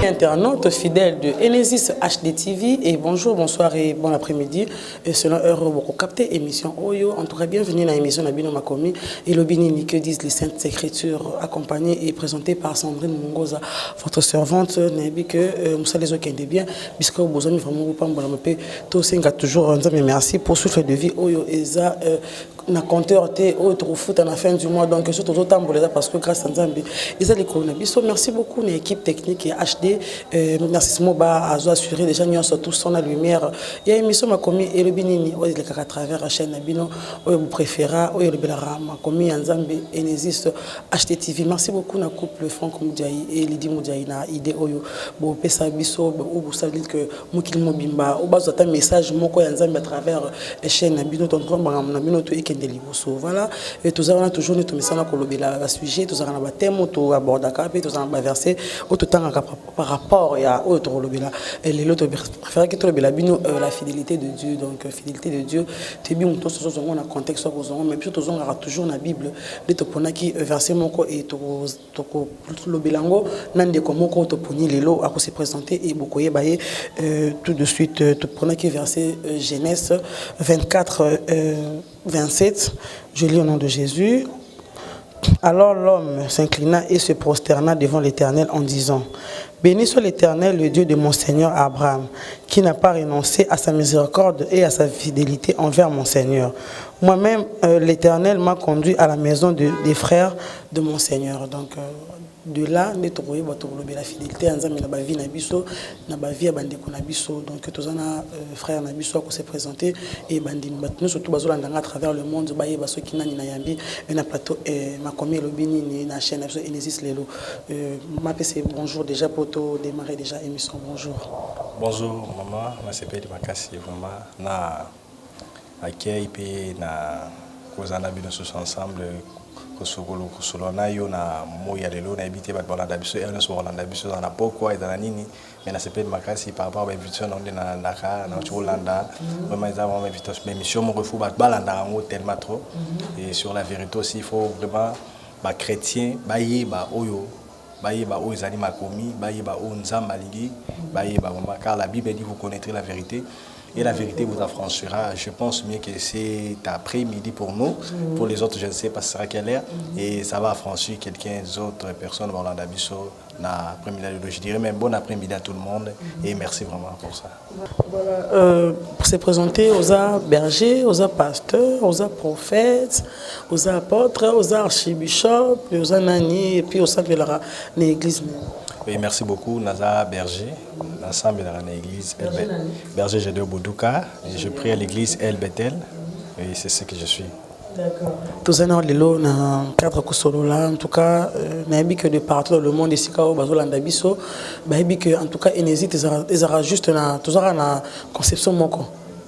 Internautes fidèles de Enesis HD TV et bonjour, bonsoir et bon après-midi. Selon heure, vous captez émission Oyo. En tout cas, bienvenue dans l'émission Nabino Makomi et le Binini que disent les Saintes Écritures, accompagnée et présentée par Sandrine Mungoza, votre servante. Nabi que Moussa les autres bien, puisque vous besoin vraiment vous pas me payer. Tout ça toujours un mais merci pour souffle de vie Oyo et ça. Na compteur té autre foot à la fin du mois donc surtout autant parce que grâce à Nzambe ils allaient coronavirus. Merci beaucoup l'équipe technique et HD merci Moba a assuré déjà nous sur tout son la lumière il y a émission Makomi et le Binini ouais les à travers la chaîne Bino vous préférez ou le Belara Makomi Nzambe Enesis HD TV. Merci beaucoup na couple Franck Moudjaï et Lydie Moudjaï na idée oyo bo pesa biso ou vous savez que mokili mobimba ou bazo ta message moko ya Nzambe à travers la chaîne Bino ton grand na Bino to voilà, et tous avons toujours notre message à sujet, tous avons un thème, tous abordons tous avons un verset, autant par rapport à autre lobela. Et les autres préfèrent que tout le la fidélité de Dieu, donc fidélité de Dieu. Tu es bien tous ceux on a contexte mais puis tous on aura toujours la Bible. Les topona qui verset moko et toko lobelango nande komoko toponi lelo à se présenter et beaucoup baye tout de suite topona qui verset Genèse 24 27, je lis au nom de Jésus. Alors l'homme s'inclina et se prosterna devant l'Éternel en disant: Béni soit l'Éternel, le Dieu de mon Seigneur Abraham, qui n'a pas renoncé à sa miséricorde et à sa fidélité envers mon Seigneur. Moi-même, l'Éternel m'a conduit à la maison des frères de mon Seigneur. Donc, de là, nous trouvons la fidélité en Zambie, na vie nabiso, na vie bandeko nabiso. Donc tous les frères nabiso qui se présenté et bandi nous surtout bazolanda à travers le monde, baye baso kinani na yambi, na plateau Makomi lobini na chaîne nabiso Enesis lelo. M'appelle bonjour déjà pour démarrer déjà émission. Bonjour. Bonjour maman, moi c'est Pedro Makasi vraiment na accueil pe na kozana bino ensemble. Solona yo na moya lelo na habité ba Bolanda biso et so Bolanda biso na pourquoi et dans nini mais na sepel makasi par rapport à invitation on na Dakar na Holanda vraiment ils ont invitation mais mission mon refou ba Bolanda en tellement trop et sur la vérité aussi il faut vraiment ba chrétien ba yeba oyo ba yeba o ezali makomi ba yeba o nzamba lingi ba yeba car la Bible dit vous connaîtrez la vérité et la vérité vous affranchira. Je pense mieux que c'est après-midi pour nous. Pour les autres, je ne sais pas ce sera quelle heure. Et ça va affranchir quelqu'un d'autres personnes. Je dirais même bon après-midi à tout le monde. Et merci vraiment pour ça. Voilà, pour se présenter aux bergers, aux pasteurs, aux prophètes, aux apôtres, aux archibishops, aux nani et puis aux saints de l'église. Oui, merci beaucoup, Naza Berger, l'ensemble de l'église Berger Gédéo Boudouka, et je prie à l'église El Bethel, et c'est ce que je suis. D'accord. Tous les ans, dans le cadre de en tout cas, que de partout dans le monde, ici, en tout cas, Enesis, ils auront juste une conception moko.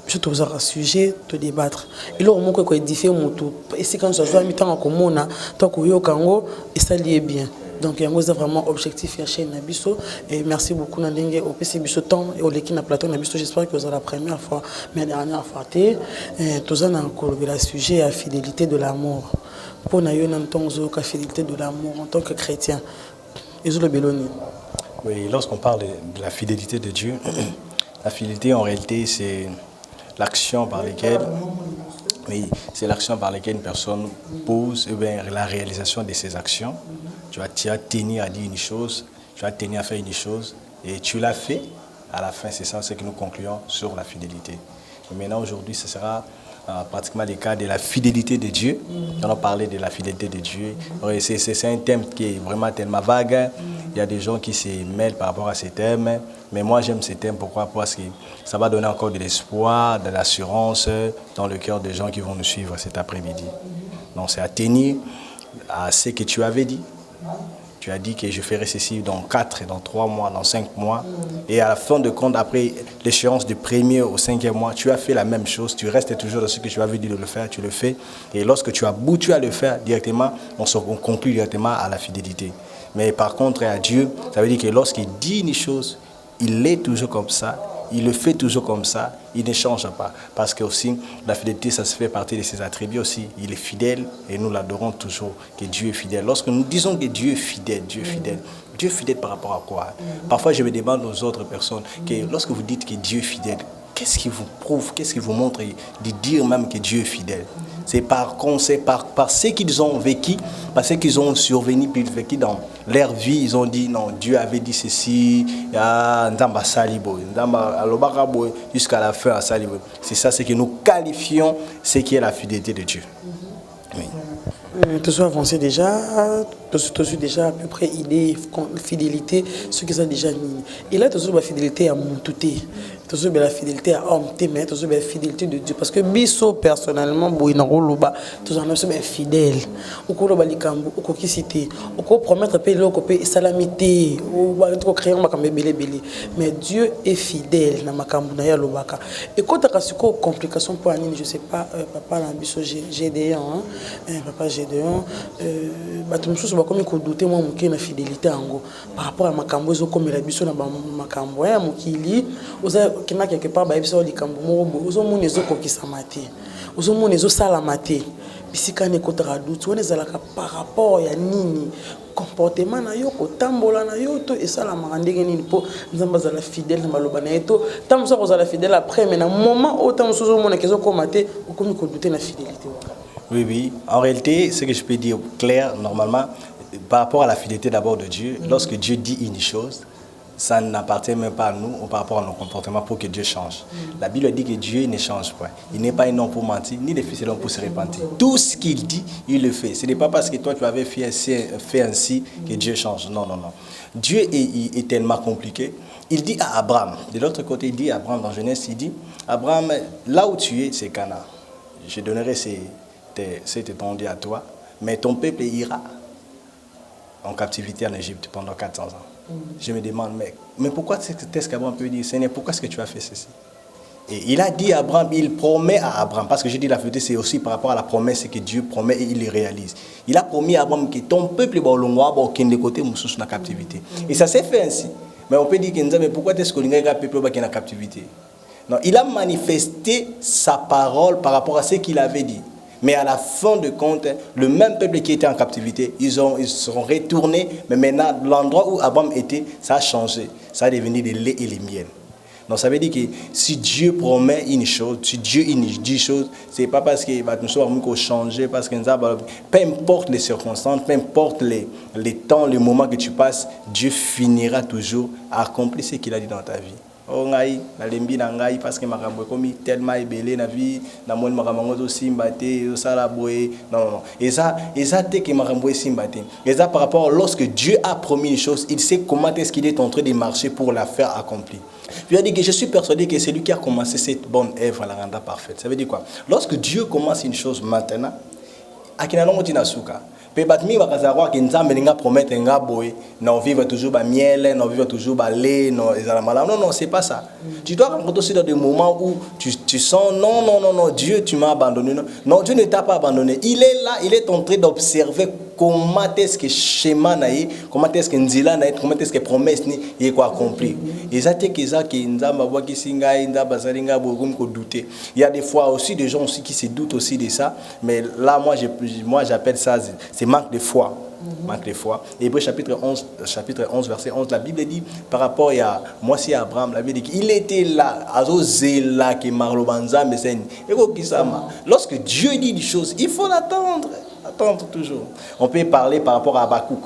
Je te un sujet te débattre. Et là, on peut édifier mon tout. Et si quand je suis en temps en commun, tant que yo kango, et ça lié bien. Donc, il y a vraiment objectif à chaîne Nabiso. Et merci beaucoup, Nandenge, au PC Bisso temps et au Lekina Plateau Nabiso. J'espère que vous avez la première fois, mais la dernière fois, tous en encore le sujet à fidélité de l'amour. Pour nous, nous avons la fidélité de l'amour en tant que chrétien. Et je le béloni. Oui, lorsqu'on parle de la fidélité de Dieu, la fidélité en réalité, c'est l'action par laquelle. Oui, c'est l'action par laquelle une personne pose la réalisation de ses actions. Tu as tenu à dire une chose, tu as tenu à faire une chose et tu l'as fait. À la fin, c'est ça ce que nous concluons sur la fidélité. Et maintenant, aujourd'hui, ce sera pratiquement le cas de la fidélité de Dieu. On a parlé de la fidélité de Dieu. C'est un thème qui est vraiment tellement vague. Il y a des gens qui se mêlent par rapport à ces thèmes. Mais moi, j'aime ces thèmes. Pourquoi? Parce que ça va donner encore de l'espoir, de l'assurance dans le cœur des gens qui vont nous suivre cet après-midi. Donc, c'est à tenir à ce que tu avais dit. Tu as dit que je ferai ceci dans 4, dans 3 mois, dans 5 mois. Et à la fin de compte, après l'échéance du 1er au 5e mois, tu as fait la même chose. Tu restes toujours dans ce que tu avais dit de le faire, tu le fais. Et lorsque tu as abouti à le faire directement, on conclut directement à la fidélité. Mais par contre, à Dieu, ça veut dire que lorsqu'il dit une chose, il est toujours comme ça. il le fait toujours comme ça, il ne change pas. Parce que aussi, la fidélité, ça se fait partie de ses attributs aussi. Il est fidèle et nous l'adorons toujours, que Dieu est fidèle. Lorsque nous disons que Dieu est fidèle, Dieu est fidèle, Dieu est fidèle par rapport à quoi? Parfois, je me demande aux autres personnes que lorsque vous dites que Dieu est fidèle, qu'est-ce qui vous prouve, qu'est-ce qui vous montre de dire même que Dieu est fidèle? C'est par ce qu'ils ont vécu, par ce qu'ils ont survenu, puis vécu dans leur vie, ils ont dit non, Dieu avait dit ceci, jusqu'à la fin. C'est ça, c'est que nous qualifions ce qui est la fidélité de Dieu. Oui. Tu as avancé déjà, tu as déjà à peu près idée, fidélité, ce que ça déjà mis. Et là, tu as la fidélité à mon touté. Tu as la fidélité à homme, mais tu as la fidélité de Dieu. Parce que Bisso, personnellement, tu es fidèle. Tu as likambo, tu cité, tu promettre payer l'eau, tu salamité, tu créer un makambe belé belé. Mais Dieu est fidèle dans makambo na ya lobaka. Et quand tu as des complications pour Anine, je sais pas, papa na Bisso Gédéon, papa Gédéon, tu me soucies comme il douter moi mon na fidélité ango par rapport à makambo zo comme la Bisso na makambo ya mokili, oza kina quelque part ba Bisso likambo mo ozo mon ezo kokisa mate. Ozo mon ezo sala mate. Bisika ne kotara doute, on est par rapport ya nini comportement na yo kotambola na yo to esala marandenge nini po nzamba za la fidèle na maloba na eto tam so za la fidèle après mais na moment autant so zo mona kezo komate okomi ko douter na fidélité. Oui, oui. En réalité, ce que je peux dire clair, normalement, par rapport à la fidélité d'abord de Dieu, lorsque Dieu dit une chose, ça n'appartient même pas à nous ou par rapport à nos comportements pour que Dieu change. La Bible dit que Dieu ne change pas. Il n'est pas un homme pour mentir, ni le fils de l'homme pour se repentir. Tout ce qu'il dit, il le fait. Ce n'est pas parce que toi tu avais fait ainsi que Dieu change. Non, non, non. Dieu est tellement compliqué. Il dit à Abraham, de l'autre côté, il dit à Abraham dans Genèse, il dit, Abraham, là où tu es, c'est Canaan. Je donnerai cette étendue à toi, mais ton peuple ira en captivité en Égypte pendant 400 ans. Je me demande, mais pourquoi est-ce qu'Abraham peut dire, Seigneur, pourquoi est-ce que tu as fait ceci? Et il a dit à Abraham, il promet à Abraham, parce que j'ai dit la vérité, c'est aussi par rapport à la promesse que Dieu promet et il le réalise. Il a promis à Abraham que ton peuple va au côté de la captivité. Et ça s'est fait ainsi. Mais on peut dire, mais pourquoi est-ce que le peuple va en captivité? Non, il a manifesté sa parole par rapport à ce qu'il avait dit. Mais à la fin de compte, le même peuple qui était en captivité, ils seront retournés. Mais maintenant, l'endroit où Abraham était, ça a changé. Ça a devenu des lait et les miels. Donc ça veut dire que si Dieu promet une chose, si Dieu dit une chose, ce n'est pas parce que nous sommes changés, parce que peu importe les circonstances, peu importe les temps, les moments que tu passes, Dieu finira toujours à accomplir ce qu'il a dit dans ta vie. Oh ngai na lembi na ngai parce que makambo komi tellement ébélé na vie na moni makambo zo simbate sala boye non et ça te que makambo simbate et ça par rapport lorsque Dieu a promis une chose, il sait comment est-ce qu'il est en train de marcher pour la faire accomplir. Puis il a dit que je suis persuadé que c'est lui qui a commencé cette bonne œuvre la rendre parfaite. Ça veut dire quoi? Lorsque Dieu commence une chose maintenant, akina longo tinasuka pe batmi bakazarwa ke nzambe ninga promettre nga boy non vivre toujours ba miel non vivre toujours ba lait non non c'est pas ça. Tu dois rencontrer aussi dans des moments où tu sens non Dieu tu m'as abandonné non Dieu ne t'a pas abandonné, il est là, il est en train d'observer comment est-ce que schéma naïe, comment est-ce que nzila naïe, comment est-ce que promesse ni est quoi accompli. Et ça c'est que ça que nzamba bois qui singa nzamba zalinga bogum ko douter. Il y a des fois aussi des gens aussi qui se doutent aussi de ça, mais là moi j'appelle ça c'est manque de foi. Manque de foi. Hébreux chapitre 11 verset 11, la Bible dit par rapport à moi si Abraham, la Bible dit qu'il était là azozela que marlobanza meseni. Et lorsque Dieu dit des choses, il faut l'attendre. Attendre toujours. On peut parler par rapport à Habakkuk.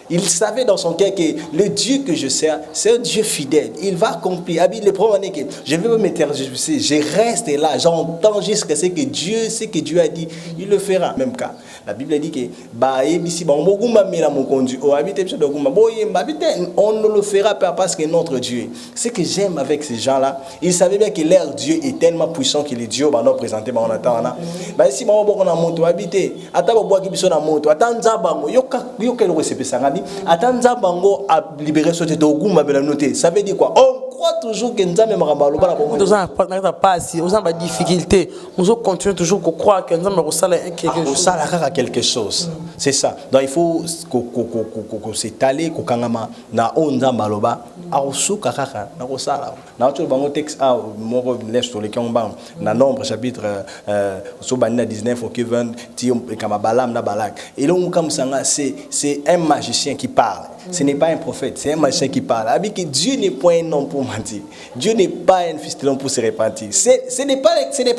Il savait dans son cœur que le Dieu que je sers, c'est un Dieu fidèle. Il va accomplir. Le problème est que je ne vais pas me taire, je reste là, j'entends jusqu'à ce que Dieu a dit, il le fera. Même cas. La Bible dit que on ne le fera pas parce que notre Dieu. Ce que j'aime avec ces gens-là, ils savaient bien que leur Dieu est tellement puissant que les dieux vont présenter on attend là. Si on a moto habité, attends bois qui sont na moto, attends zabango, yo quel recepe ça ngani, attends zabango a libérer sauter de guma bela noter. Ça veut dire quoi? On croit toujours que nous avons maloba na bongo. Nous avons pas si, nous avons des difficultés. Nous continuons toujours à croire que nous avons quelque chose. Ça a quelque chose. C'est ça. Donc il faut qu'on s'étale, qu'on kangama na onda maloba. Aosu kaka na kosala. Na tu bango texte a mo laisse sur les kambam. Na nombre chapitre so banina 19 au 20 ti kama balam na balak. Et là on comme ça c'est un magicien qui parle. Ce n'est pas un prophète, c'est un magicien qui parle. Avec que Dieu n'est pas un homme pour mentir. Dieu n'est pas un fils de l'homme pour se repentir. Ce n'est pas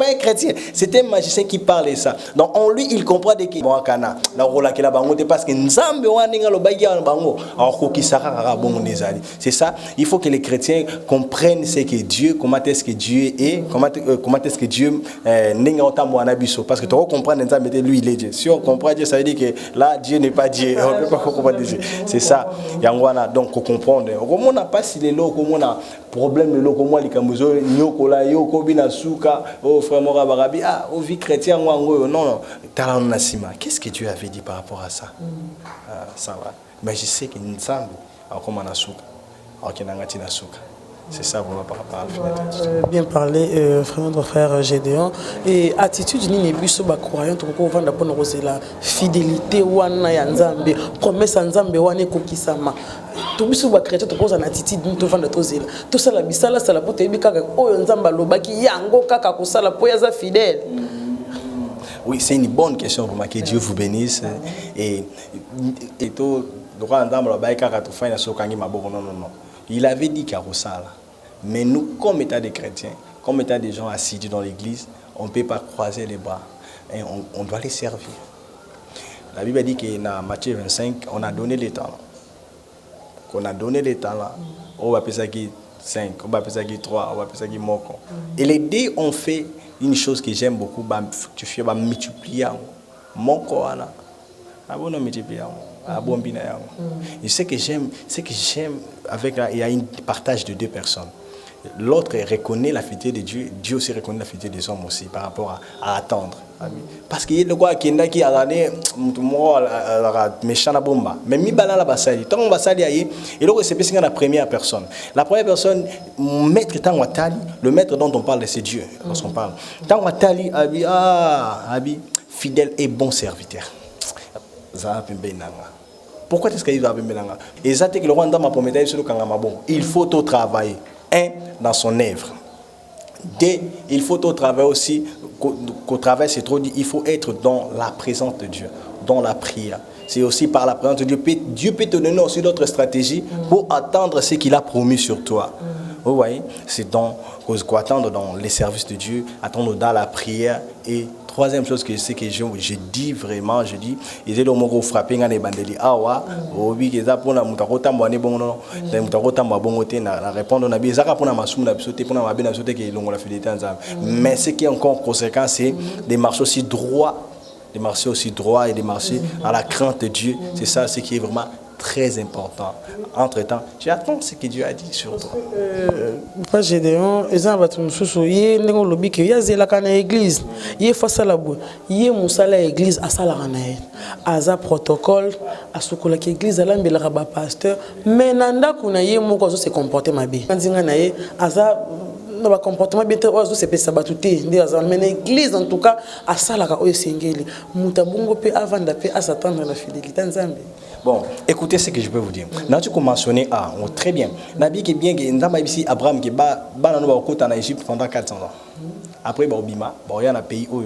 un chrétien, c'est un magicien qui parle de ça. Donc en lui, il comprend de que bon kana la rola que la bango parce que nzambe waninga lo bagia bango alors ko kisaka bon nezali. C'est ça, il faut que les chrétiens comprennent ce que Dieu, comment est-ce que Dieu est, comment est-ce que Dieu ninga otambo anabiso parce que tu comprends nzambe lui il est Dieu. Si on comprend Dieu, ça veut dire que là Dieu n'est pas Dieu. On ne peut pas comprendre Dieu. C'est ça. Yangwana donc comprendre comment on n'a pas si les lots comment on a problème de lots comment les kamuzo nyokola yoko bina suka oh frère mora barabi ah au vie chrétien non non talon nasima qu'est-ce que Dieu avait dit par rapport à ça ça va mais je sais que nzambe akoma na suka akinangati na suka. C'est ça vraiment par rapport à la bien parlé, notre frère Gédéon. Et attitude ni biso ba croyant ko vanda pona la fidélité wana ya nzambe, promesse nzambe wana kokisama. To biso ba chrétien to koza na attitude ni to vanda to zela. To sala bisala sala po tebi kaka oyo nzamba lobaki yango kaka kosala po ya za fidèle. Oui, c'est une bonne question vraiment que Dieu vous bénisse et to droit nzamba lobaki kaka to faina sokangi maboko non. Il avait dit Karosala. Mais nous, comme état de chrétiens, comme état des gens assidus dans l'église, on ne peut pas croiser les bras. Et on doit les servir. La Bible dit que dans Matthieu 25, on a donné les talents. Qu'on a donné les talents. On va appeler ça qui 5, on va appeler ça qui 3, on va appeler ça qui moko. Et les deux ont fait une chose que j'aime beaucoup, tu vas multiplier. Moko, on a multiplié. Et ce que j'aime avec il y a un partage de deux personnes. L'autre reconnaît la fidélité de Dieu, Dieu aussi reconnaît la fidélité des hommes aussi par rapport à attendre. Parce qu'il y a le quoi qui est qui a donné méchant la bomba. Mais mi balala basali, tant on basali aïe, et donc c'est parce que la première personne. La première personne, maître tant watali, le maître dont on parle c'est Dieu lorsqu'on parle. Tant watali abi fidèle et bon serviteur. Pourquoi est-ce qu'il va bien mélanger? Et ça c'est que le Rwanda m'a promis sur le Kangamabon. Il faut au travail. Un, dans son œuvre. Deux, il faut au travail aussi, qu'au travail c'est trop dit, il faut être dans la présence de Dieu, dans la prière. C'est aussi par la présence de Dieu. Dieu peut te donner aussi d'autres stratégies pour attendre ce qu'il a promis sur toi. Vous voyez, c'est dans quoi attendre dans les services de Dieu, attendre dans la prière. Et troisième chose que c'est que je dis vraiment, je dis, ils étaient au moment où frapper les bandeli awa, au but qu'ils a pour la mutakota mbane bon non, la mutakota mbabongote na répondre na bizarre pour la masum na bisoté pour la mabina bisoté qui longo la fidélité ensemble. Mais ce qui est encore conséquent, c'est des marchés aussi droits, des marchés aussi droits et des marchés à la crainte de Dieu. C'est ça ce qui est vraiment très important. Entre-temps, j'attends ce que Dieu a dit sur toi. Pas Gédéon, ils ont battu nous sous yé n'engo lobby que y'a zéla kana église, yé face à la boue, yé musala église à salaranaï, aza protocole, à ce que l'église à l'ambela raba pasteur, mais nanda kuna yé mon cause se comporter ma vie. Quand zinga naïe, aza no ba comportement bien très oiseau c'est ça batuté ndi aza mais l'église en tout cas à salaka oyo sengeli mutabungo pe avant d'aller à s'attendre la fidélité nzambe. Bon, écoutez ce que je peux vous dire. Là, tu mentionné très bien. Nabi qui est bien, ici Abraham qui bat en Égypte pendant 400 ans. Après, Bima, il y a un pays où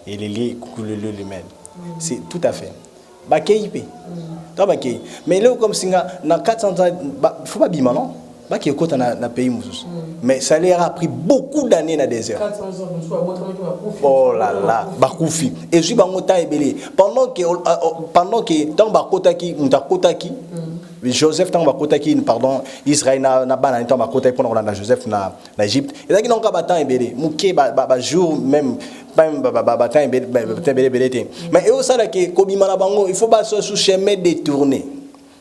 il est le mène. C'est tout à fait. Mais là, comme si dans 400 ans, il ne faut pas Bima, non? Qui est dans le pays. Mais ça leur a pris beaucoup d'années dans le désert. Oh là là, Bakoufi. Et je suis pendant que tant Bakotaki, Joseph tant Bakotaki, pardon, Israël n'a pas tant Bakotaki pendant que Joseph na Égypte. Et là qui n'ont pas battu ebélé, Mouké jour même mais et ça là que Kobimana Bango, il faut pas se sous chemin détourné.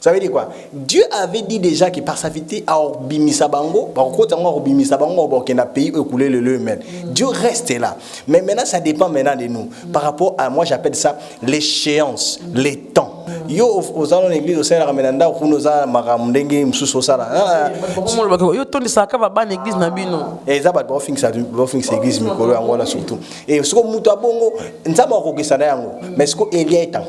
Ça veut dire quoi? Dieu avait dit déjà que par sa fidélité à Orbimisa Bango, par contre, Orbimisa Bango, on a pays écoulé le lemen. Dieu reste là. Mais maintenant, ça dépend maintenant de nous. Par rapport à, moi, j'appelle ça l'échéance, les temps. yo aux salons l'église au sein la ramenanda ku noza makamndenge msuso sala yo tondi saka ba ban église na bino eza ba fixa église mikolo yango na surtout et siko mutu abongo nzamba kokisa na yango mais siko Elia etant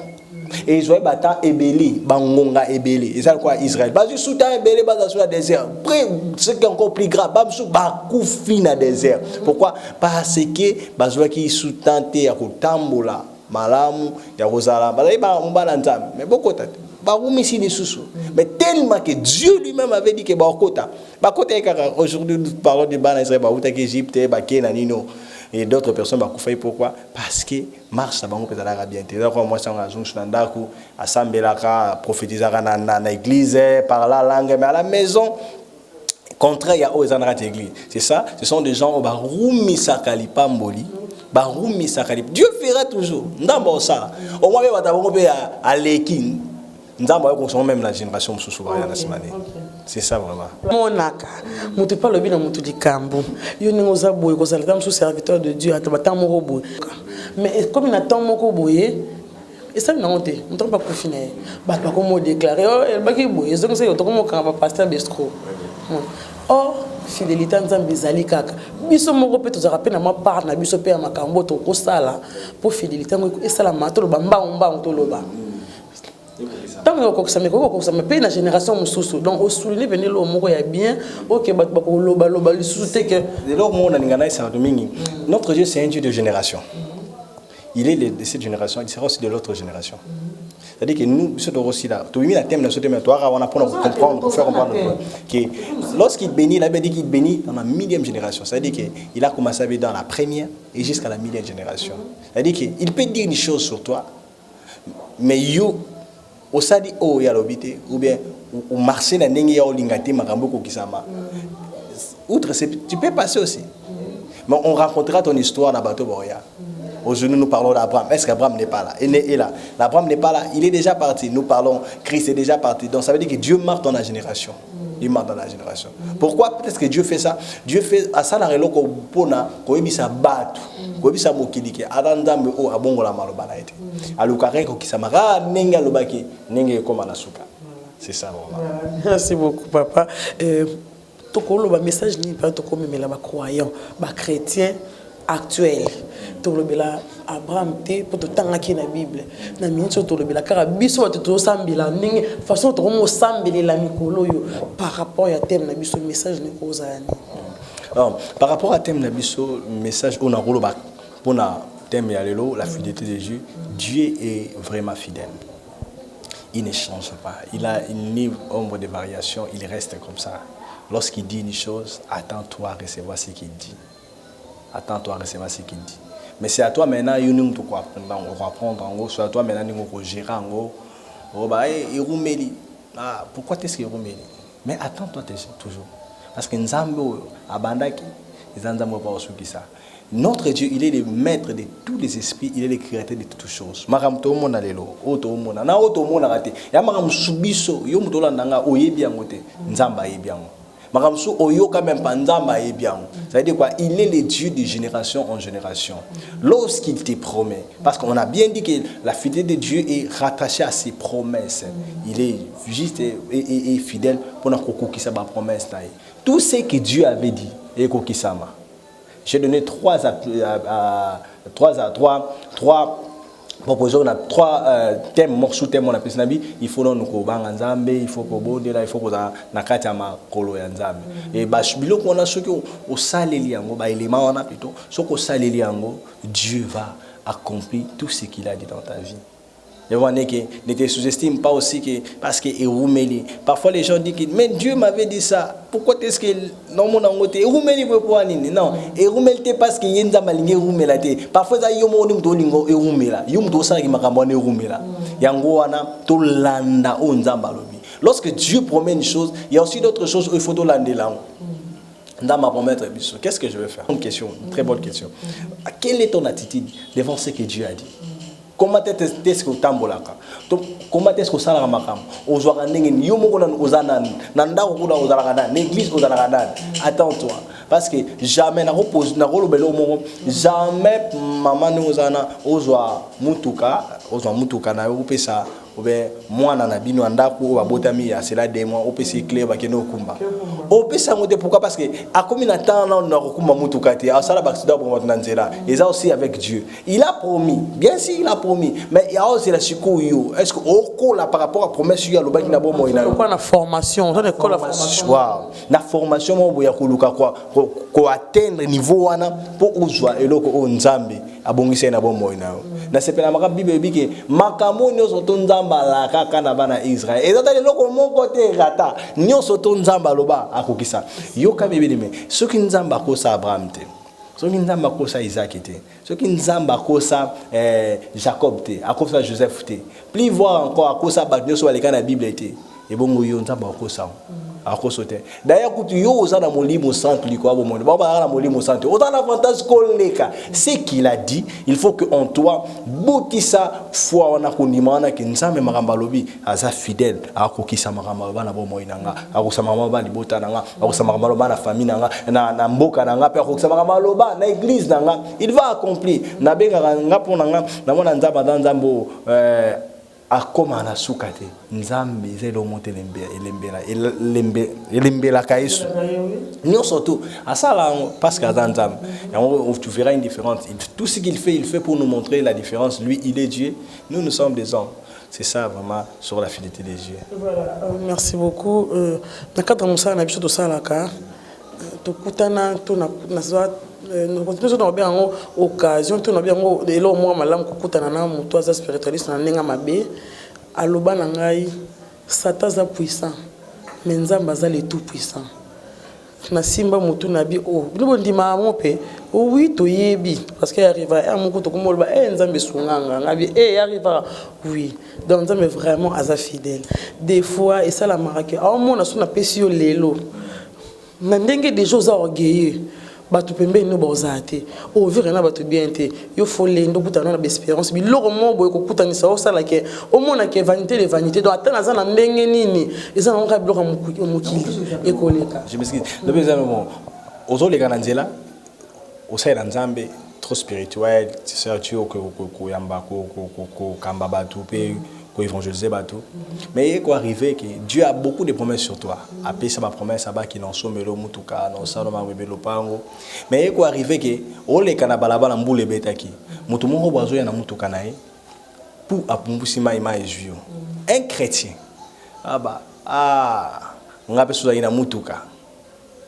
et ils ont battu Ebeli, Bangonga Ebeli. Ils ont quoi Israël. Basu souta Ebeli, basu sur le désert. Après, ce qui est encore plus grave, basu bakoufi na désert. Pourquoi? Parce que basu qui sous-tenté à Kotambola, Malamu, ya Rosala, basu ba umbalanzam. Mais beaucoup de baroumi si les sous. Mais tellement que Dieu lui-même avait dit que bakota. Bakota aujourd'hui nous parlons de Ban Israël, bakota Égypte, bakena nino. Et d'autres personnes vont faire pourquoi? Parce que marche ça va nous peut-être bien. Donc moi ça on a zoom sur l'andaku, assemblera, prophétiser dans l'église, par la langue, mais à la maison contraire il y a aux endroits d'église. C'est ça. Ce sont des gens au baroumi sakali pamboli, baroumi sakali. Dieu fera toujours. Ndambo ça. Au moins va d'abord à l'ékin. Ndambo va consommer même la génération sous souvent la semaine. C'est ça vraiment. Monaka, mutu pas le bien mutu di kambo. Yo ni oza boye ko sala tam sous serviteur de Dieu ataba moko boye. Mais comme il attend moko boye, et ça n'a honte, on ne pas confiner. Ba ko mo déclarer oh el baki boye, donc c'est to ko ka pasteur Bestro. Oh fidélité nzambe ezali kaka. Biso moko pe to rappel na ma part na biso pe ya makambo to ko sala pour fidélité ngo e sala mato ba mba to loba. Tant que ça me paye la génération mususu donc au souligner venir le moko ya bien OK ba ko loba le sous-te que de l'homme on a ngana ça domingue. Notre Dieu c'est un Dieu de génération. Il est de cette génération, il sera aussi de l'autre génération. C'est-à-dire que nous sommes aussi là. Tu mis la thème dans ce thème toi on apprend à comprendre, pour faire comprendre que lorsqu'il bénit, il a dit qu'il bénit dans la millième génération. C'est-à-dire que il a commencé à bénir dans la première et jusqu'à la millième génération. C'est-à-dire qu'il peut dire une chose sur toi mais yo au sadi o ya lobité ou bien au marché na ndenge ya olingate makambo ko kisama outre tu peux passer aussi mais on racontera ton histoire na bateau boya. Aujourd'hui nous parlons d'Abraham. Est-ce qu'Abraham n'est pas là? Il est là. Abraham n'est pas là, il est déjà parti. Nous parlons Christ est déjà parti. Donc ça veut dire que Dieu marche dans la génération. Il marche dans la génération. Pourquoi peut-être que Dieu fait ça? Dieu fait à ça la reloko pona ko ebisa batu. Ko ebisa mokili ke adandambe o abongola maloba na ete. Alukare ko kisamara nenga lobaki nenge koma na suka. C'est ça vraiment. Merci beaucoup papa. Tokolo ba message ni pas to comme la ba croyant, ba chrétien actuel. Tolobela Abraham te pour tanga ki na Bible. Na minso tolobela kara biso to sambila ningi façon to mo sambela la mikolo yo par rapport à thème na biso message ne kozani. Alors, par rapport à thème na biso message on a roloba pour na thème ya lelo la fidélité de Dieu. Dieu est vraiment fidèle. Il ne change pas. Il a une ombre de variation, il reste comme ça. Lorsqu'il dit une chose, attends-toi à recevoir ce qu'il dit. Attends-toi à recevoir ce qu'il dit. Mais c'est à toi maintenant, il faut apprendre en gros. C'est à toi maintenant, il faut gérer en gros. Pourquoi est-ce qu'il est mais attends-toi toujours. Parce que Nzambo, Abandaki, Nzambo pas au ça. Notre Dieu, il est le maître de tous les esprits, il est le créateur de toutes choses. Maram to mona lelo, oto mona, na oto mona raté. Ya maram subiso, yo mutola nanga oyebi angote, Nzamba yebi ango. Maram su oyo quand même pas Nzamba yebi ango. Ça veut dire quoi? Il est le Dieu de génération en génération. Lorsqu'il te promet, parce qu'on a bien dit que la fidélité de Dieu est rattachée à ses promesses. Il est juste et fidèle pour na koko qui sa ba promesse taille. Tout ce que Dieu avait dit et koko sama. J'ai donné trois propositions, trois thèmes, morceaux thèmes on appelle ça. Il faut nous kobanga nzambe, il faut kobodela, il faut koza nakati ya makolo ya nzambe. Et bashbilo qu'on a ceux qui au saleli yango, ba élément on a plutôt, ceux qui au saleli yango, Dieu va accomplir tout ce qu'il a dit dans ta vie. Ne te sous-estime pas aussi que parce que Eroumeli. Parfois les gens disent que mais Dieu m'avait dit ça. Pourquoi est-ce que non mon angote Eroumeli veut pas nini? Non, Eroumeli te parce que yenza malinge Eroumela te. Parfois ça yomo ndi mto lingo Eroumela. Yomo to sala ki makambo na Eroumela. Yango wana to landa o nzamba lobi. Lorsque Dieu promet une chose, il y a aussi d'autres choses où il faut to lander là. Dans ma promettre biso, qu'est-ce que je vais faire? Une question, une très bonne question. Quelle est ton attitude devant ce que Dieu a dit? Comment est-ce que tu tambolaka? Comment est-ce que ça la makam? Ozwaka ndenge yo moko na ozana nanda okula ozalaka na l'église ozalaka na. Attends-toi parce que jamais na repose na rolobelo moko jamais maman nous ozana ozwa mutuka ozwa mutuka na yo opesa obe mwana na bino andako babotami ya cela des mois opesa clé bakeno okumba opesa ngote pourquoi parce que akomi na temps na okumba mutuka te asala accident pour votre nzela et ça aussi avec Dieu il a promis bien sûr il a promis mais il y a aussi la sikuyo est-ce que okola par rapport à promesse ya lobaki na bomo ina quoi na formation ça école la formation na formation mo boya koluka quoi ko atteindre niveau wana pour ozwa eloko o nzambe abongisa na bomo ina na sepela maka bible bike makambo nyonso to nzamba la kaka na bana Israël ezata eloko moko te rata nyonso to nzamba loba akokisa yoka bibeli me soki nzamba kosa Abraham te soki nzamba kosa Isaac te soki nzamba kosa Jacob te akosa Joseph te plus voir encore akosa ba nyonso baleka na bible te ebongo yo nzamba akosa akosote d'ailleurs kutu yo osana molimo centre liko abo monde ba na molimo centre autant avantage koleka c'est qu'il a dit il faut que en toi botisa foi wana kondimana ke nzambe makamba lobi aza fidèle akokisa makamba bana bo moinanga akosama makamba bana libota nanga akosama makamba bana famille nanga na mboka nanga pe akosama makamba loba na église nanga il va accomplir na benga nga ponanga na mona nzamba dans nzambo akoma na sukate nzambe zelo monte lembela kaisu non surtout à ça là parce qu'à nzambe tu verras une différence tout ce qu'il fait pour nous montrer la différence lui il est Dieu nous sommes des hommes c'est ça vraiment sur la fidélité des Dieu. Voilà merci beaucoup na cadre musa na biso to sala ka to kutana to na nous continuons dans bien occasion tout na bien de lo moi malam kokutana na muto za spiritualiste na nenga mabe aloba na ngai Satan za puissant mais nzamba za le tout puissant na simba mutu na bi o bilo ndima mope o oui to yebi parce qu'il arriva à mon côté comme on va nzambe sunganga ngabi arriva oui donc nzambe vraiment aza fidèle des fois et ça la marque au monde na pesio lelo na ndenge des choses orgueilleux batu pembe no bozate o vire na batu bien te yo folé ndo kutana na espérance bi loko mo boy ko kutani sa o sala ke o mona ke vanité les vanités donc atana za na ndenge nini eza na ngabilo ka mukili ekoleka je m'excuse le besoin moment ozole kana nzela osala nzambe trop spirituel c'est ça tu ko yamba ko kamba batu pe ko évangéliser bateau mais il est arrivé que Dieu a beaucoup de promesses sur toi après ça ma promesse aba qui non somelo mutuka non ça no ma webelo pango mais il est arrivé que ole kana balabala mbule betaki mutu mongo bazo ya na mutuka nae pour apumbusima ima ezio un chrétien ngape soza ina mutuka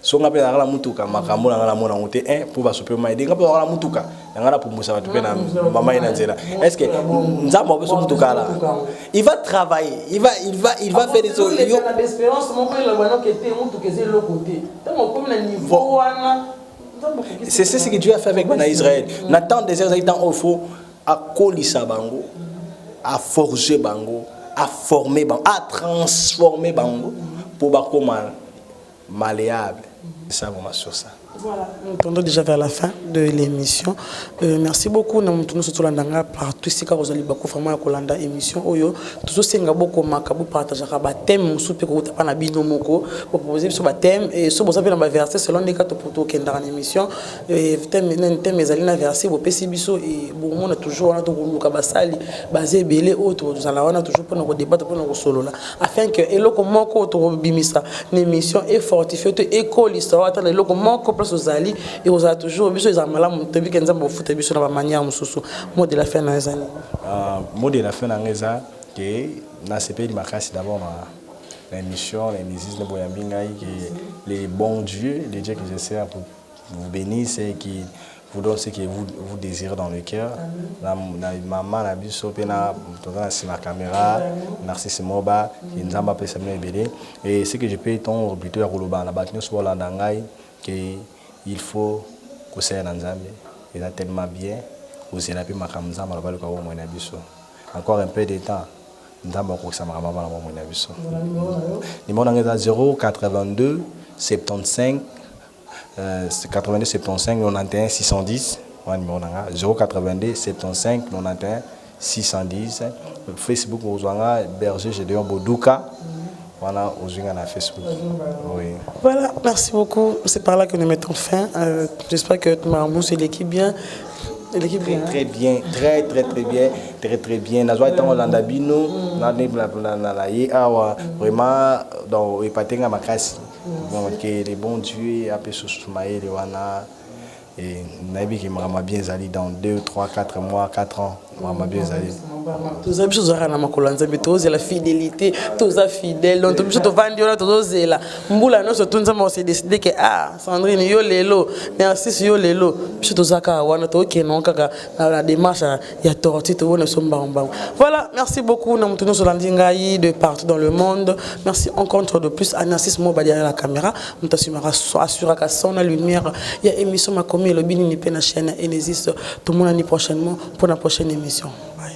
so ngape na mutuka makambo na ngala mona ngote pour basope mai de ngape na mutuka ngala pumbusa batu pe na mama ina nzela est-ce que nzamba obeso mutuka là il va travailler il va faire des choses il y a l'espérance mon père la bana que te mutuka zé le côté tant comme le niveau wana c'est ce que Dieu a fait avec Israël na temps des temps il faut à kolisa bango à forger bango à former bango à transformer bango pour bakoma malléable. Ça, vraiment sur ça. Voilà, nous tournons déjà vers la fin de l'émission. Merci beaucoup. Nous sommes tous les gens partout ici car vous allez beaucoup vraiment Kolanda émission. Oyo, tous ces gens beaucoup makabu partager ba thème soupe ko ta na bino moko pour proposer sur ba thème et sur vous avez dans verset selon les quatre pour tout kenda en émission thème ezali na verset bo pesi biso et bon on a toujours on a donc luka basali basé belé autre nous allons on a toujours pour nous débattre pour nous solo là afin que eloko moko to bimisa l'émission est fortifiée et école histoire attendre eloko moko Zali et on a toujours biso za malamu tebi kenza bo futa biso na ba manière mususu mot de la fin na ezani mot de la fin na ngeza que na CP di makasi d'abord la émission les musiques de boyambinga que les bons dieux les dieux que j'essaie pour vous bénir et qui vous donne ce que vous désirez dans le cœur na maman na biso pe na toza sur la caméra Narcisse Moba qui nzamba pe samé belé et ce que je peux ton plutôt ya koloba na batino so la ndangai que il faut que ça nzambe il a tellement bien vous avez pu makamza mala baluka wo mona biso encore un peu de temps nzamba ko sa makama bana wo mona biso numéro ngeza 082 75 82 75 91 610 numéro nanga 082 75 91 610 Facebook ozwanga Berger Gédéon Boduka. Voilà, aux gens à Facebook. Oui. Voilà, merci beaucoup. C'est par là que nous mettons fin. J'espère que Maramous et l'équipe bien. l'équipe bien. Très bien, très bien. Nazwa est en Landabino, vraiment dans le patin à Makasi. Les bons dieux, après ce Soumaï, les Wana. Et Nabi qui m'a bien zali dans 2, 3, 4 mois, 4 ans. M'a bien zali. Tous les choses à la tous la fidélité, tous les fidèles, donc tous les vendeurs, tous les là. Mboula nous surtout nous avons décidé que Sandrine yo lelo, merci yo lelo. Puis tous aka wana to ke non kaka la démarche ya torti to wona somba mba. Voilà, merci beaucoup na mutuno sur landingai de partout dans le monde. Merci encore une fois de plus Anassis Moba derrière la caméra. Mutasumara assura ka son la lumière. Il y a émission Makomi le bini ni pe na chaîne Enesis tout le monde prochainement pour la prochaine émission. Bye.